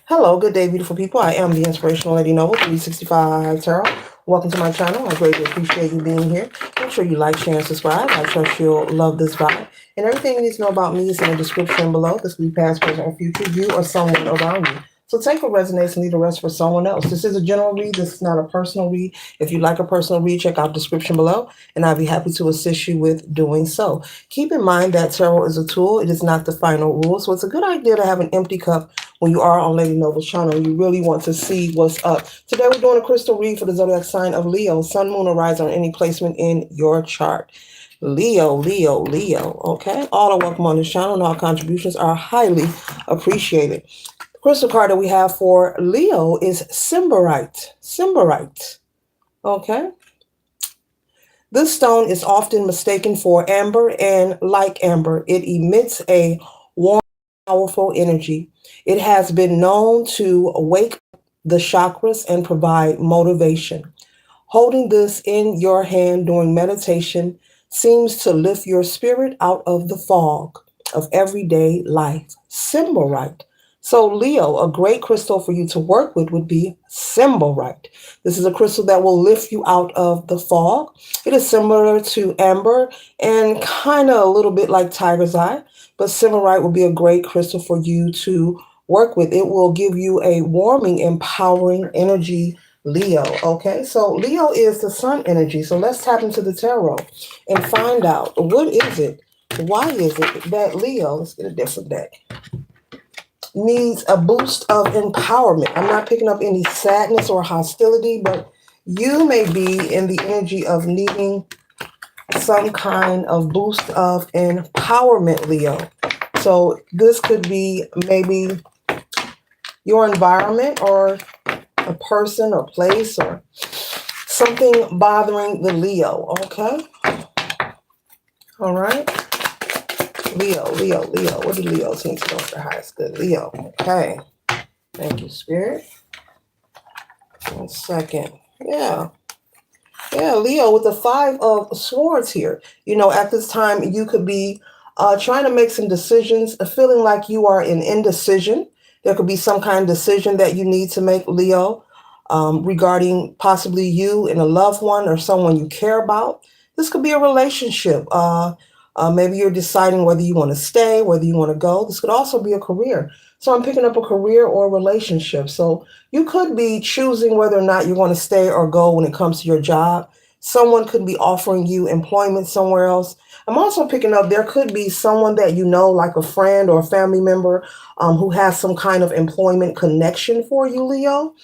Hello, good day, beautiful people. I am the Inspirational Lady Noble 365 Tarot. Welcome to my channel. I greatly appreciate you being here. Make sure you like, share, and subscribe. I trust you'll love this vibe. And everything you need to know about me is in the description below. This will be past, present, or future, you or someone around you. So take what resonates and leave the rest for someone else. This is a general read. This is not a personal read. If you'd like a personal read, check out the description below, and I'll be happy to assist you with doing so. Keep in mind that tarot is a tool. It is not the final rule. So it's a good idea to have an empty cup when you are on Lady Noble's channel. You really want to see what's up. Today we're doing a crystal read for the zodiac sign of Leo, sun, moon, or rise on any placement in your chart. Leo, Leo, Leo. Okay, all are welcome on this channel and all contributions are highly appreciated. The crystal card that we have for Leo is Cymberite. Cymberite. Okay. This stone is often mistaken for amber, and like amber, it emits a warm, powerful energy. It has been known to wake the chakras and provide motivation. Holding this in your hand during meditation seems to lift your spirit out of the fog of everyday life. Symbolite. So, Leo, a great crystal for you to work with would be Symbolite. This is a crystal that will lift you out of the fog. It is similar to amber and kind of a little bit like tiger's eye, but Symbolite will be a great crystal for you to work with. It will give you a warming, empowering energy, Leo. Okay, so Leo is the sun energy. So let's tap into the tarot and find out what is it, why is it that Leo, let's get a different deck, needs a boost of empowerment. I'm not picking up any sadness or hostility, but you may be in the energy of needing some kind of boost of empowerment, Leo. So this could be maybe your environment or a person or place or something bothering the Leo. Okay. All right. Leo, Leo, Leo. What do Leos need to know for highest good? Leo. Okay. Thank you, Spirit. 1 second. Yeah. Yeah, Leo with the Five of Swords here. You know, at this time, you could be trying to make some decisions, feeling like you are in indecision. There could be some kind of decision that you need to make, Leo, regarding possibly you and a loved one or someone you care about. This could be a relationship. Maybe you're deciding whether you want to stay, whether you want to go. This could also be a career. So I'm picking up a career or a relationship. So you could be choosing whether or not you want to stay or go when it comes to your job. Someone could be offering you employment somewhere else. I'm also picking up there could be someone that you know, like a friend or a family member, who has some kind of employment connection for you, Leo.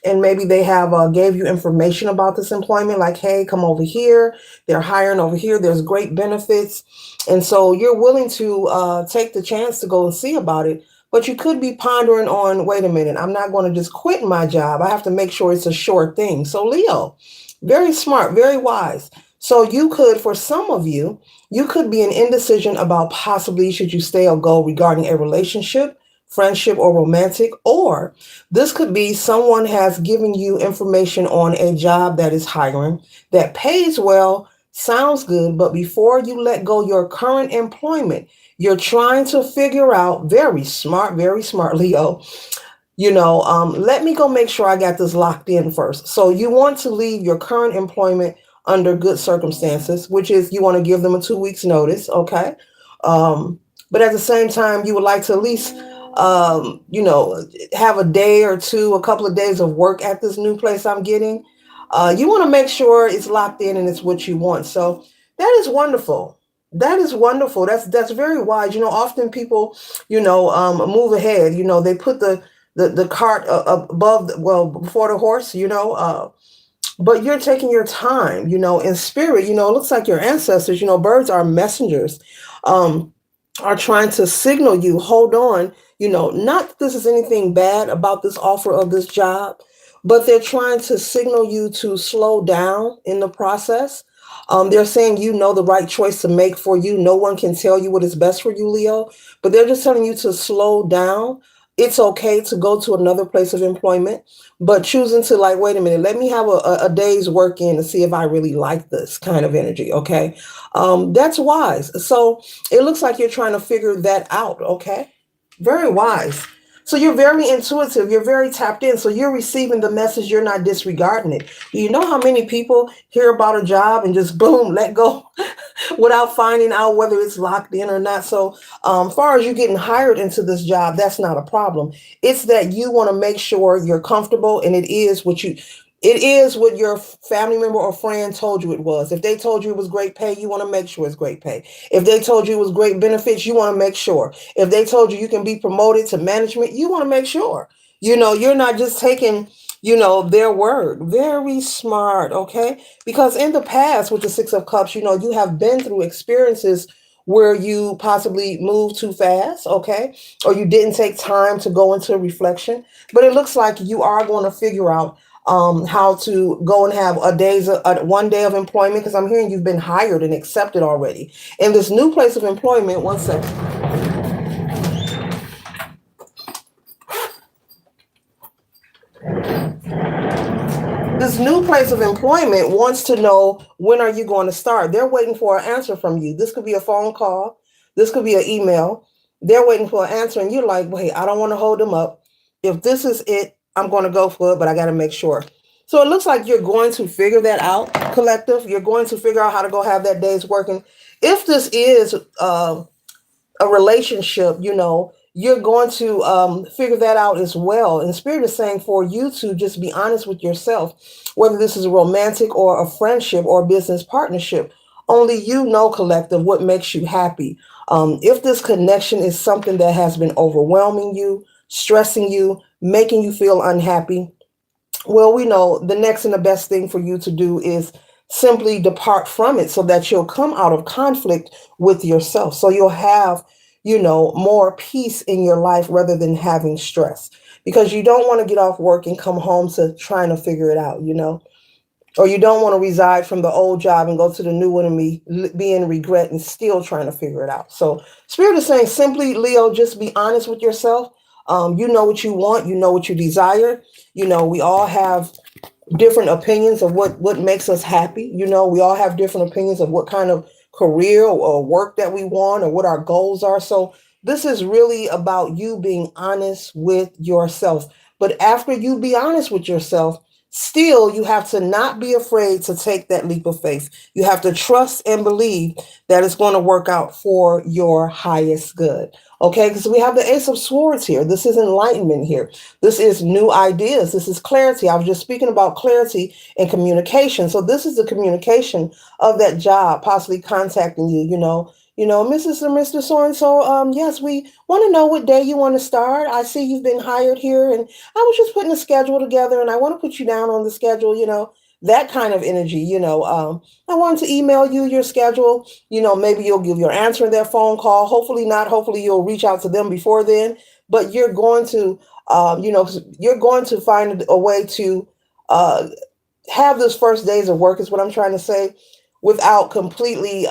And maybe they have gave you information about this employment, like, hey, come over here. They're hiring over here. There's great benefits. And so you're willing to take the chance to go and see about it. But you could be pondering on, wait a minute, I'm not going to just quit my job. I have to make sure it's a sure thing. So Leo, very smart, very wise. So you could, for some of you, you could be in indecision about possibly should you stay or go regarding a relationship, friendship, or romantic, or this could be someone has given you information on a job that is hiring, that pays well, sounds good, but before you let go your current employment, you're trying to figure out, very smart, Leo, let me go make sure I got this locked in first. So you want to leave your current employment under good circumstances, which is you want to give them a 2 weeks notice. Okay. But at the same time, you would like to at least, have a day or two, a couple of days of work at this new place I'm getting. You want to make sure it's locked in and it's what you want. So that is wonderful. That is wonderful. That's very wise. Often people, move ahead. They put the cart above, before the horse. But you're taking your time. In spirit. It looks like your ancestors. Birds are messengers. Are trying to signal you, hold on. Not that this is anything bad about this offer of this job, but they're trying to signal you to slow down in the process. They're saying you know the right choice to make for you. No one can tell you what is best for you, Leo, but they're just telling you to slow down. It's okay to go to another place of employment, but choosing to, like, wait a minute, let me have a day's work in to see if I really like this kind of energy. Okay. That's wise. So it looks like you're trying to figure that out. Okay. Very wise. So you're very intuitive. You're very tapped in. So you're receiving the message. You're not disregarding it. You know how many people hear about a job and just boom, let go without finding out whether it's locked in or not. So, far as you getting hired into this job, that's not a problem. It's that you want to make sure you're comfortable, and it is what your family member or friend told you it was. If they told you it was great pay, you want to make sure it's great pay. If they told you it was great benefits, you want to make sure. If they told you you can be promoted to management, you want to make sure. You're not just taking, their word. Very smart, okay? Because in the past with the Six of Cups, you have been through experiences where you possibly moved too fast, okay? Or you didn't take time to go into reflection. But it looks like you are going to figure out how to go and have one day of employment, because I'm hearing you've been hired and accepted already. In this new place of employment, one second. This new place of employment wants to know, when are you going to start? They're waiting for an answer from you. This could be a phone call. This could be an email. They're waiting for an answer, and you're like, wait, I don't want to hold them up. If this is it, I'm going to go for it, but I got to make sure. So it looks like you're going to figure that out, collective. You're going to figure out how to go have that day's working. If this is a relationship, you're going to figure that out as well. And Spirit is saying for you to just be honest with yourself, whether this is a romantic or a friendship or a business partnership. Only you know, collective, what makes you happy. If this connection is something that has been overwhelming you, stressing you, making you feel unhappy, well, we know the next and the best thing for you to do is simply depart from it so that you'll come out of conflict with yourself. So you'll have, more peace in your life rather than having stress, because you don't want to get off work and come home to trying to figure it out, or you don't want to reside from the old job and go to the new one and be in regret and still trying to figure it out. So Spirit is saying simply, Leo, just be honest with yourself. You know what you want. You know what you desire. We all have different opinions of what makes us happy. We all have different opinions of what kind of career or work that we want or what our goals are. So this is really about you being honest with yourself. But after you be honest with yourself, still you have to not be afraid to take that leap of faith. You have to trust and believe that it's going to work out for your highest good. Okay, because we have the Ace of Swords here. This is enlightenment here. This is new ideas. This is clarity. I was just speaking about clarity and communication. So this is the communication of that job, possibly contacting you, Mrs. or Mr. So-and-so, yes, we want to know what day you want to start. I see you've been hired here, and I was just putting a schedule together, and I want to put you down on the schedule, that kind of energy, I wanted to email you your schedule. Maybe you'll give your answer in that phone call. Hopefully not. Hopefully you'll reach out to them before then. But you're going to, you're going to find a way to have those first days of work, is what I'm trying to say, without completely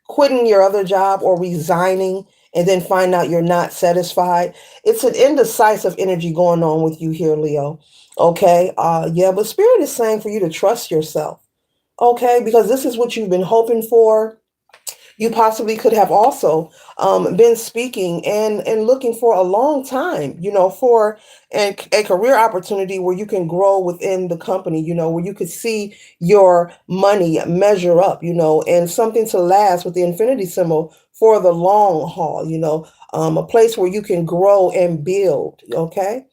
quitting your other job or resigning and then find out you're not satisfied. It's an indecisive energy going on with you here, Leo. Okay. Yeah, but Spirit is saying for you to trust yourself. Okay, because this is what you've been hoping for. You possibly could have also been speaking and looking for a long time, for a career opportunity where you can grow within the company, where you could see your money measure up, and something to last with the infinity symbol for the long haul, a place where you can grow and build. Okay.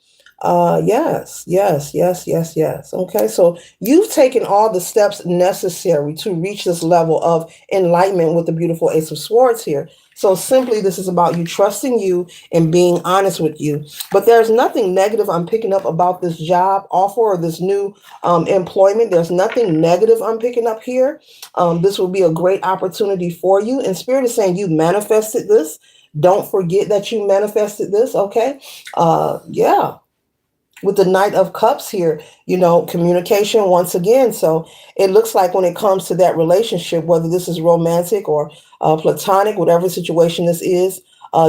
Yes, yes, yes, yes, yes. Okay, so you've taken all the steps necessary to reach this level of enlightenment with the beautiful Ace of Swords here. So simply, this is about you trusting you and being honest with you. But there's nothing negative I'm picking up about this job offer or this new employment. There's nothing negative I'm picking up here. This will be a great opportunity for you. And Spirit is saying you manifested this. Don't forget that you manifested this. Okay. Yeah, with the Knight of Cups here, communication once again. So it looks like when it comes to that relationship, whether this is romantic or platonic, whatever situation this is,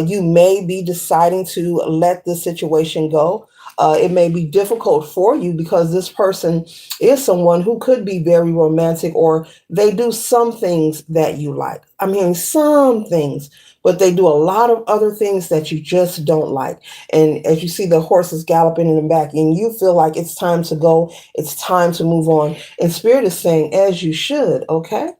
you may be deciding to let the situation go. It may be difficult for you because this person is someone who could be very romantic, or they do some things that you like. I'm hearing some things, but they do a lot of other things that you just don't like. And as you see the horses galloping in the back, and you feel like it's time to go, it's time to move on. And Spirit is saying, as you should, okay?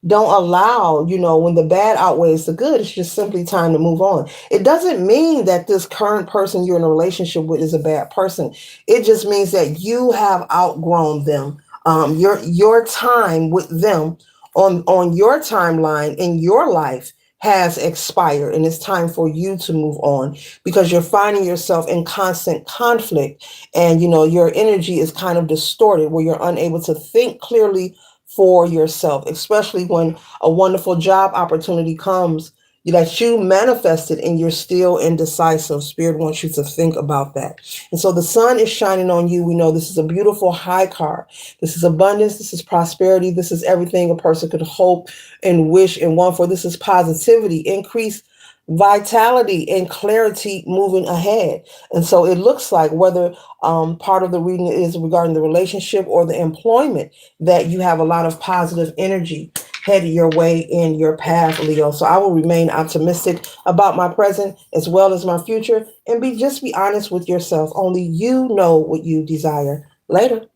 Don't allow, when the bad outweighs the good, it's just simply time to move on. It doesn't mean that this current person you're in a relationship with is a bad person. It just means that you have outgrown them. Your time with them on your timeline in your life has expired, and it's time for you to move on because you're finding yourself in constant conflict, and your energy is kind of distorted where you're unable to think clearly for yourself, especially when a wonderful job opportunity comes that you manifested and you're still indecisive. Spirit wants you to think about that. And so the sun is shining on you. We know this is a beautiful high card. This is abundance. This is prosperity. This is everything a person could hope and wish and want for. This is positivity, increased vitality, and clarity moving ahead. And so it looks like whether part of the reading is regarding the relationship or the employment, that you have a lot of positive energy headed your way in your path, Leo. So I will remain optimistic about my present as well as my future, and just be honest with yourself. Only you know what you desire. Later.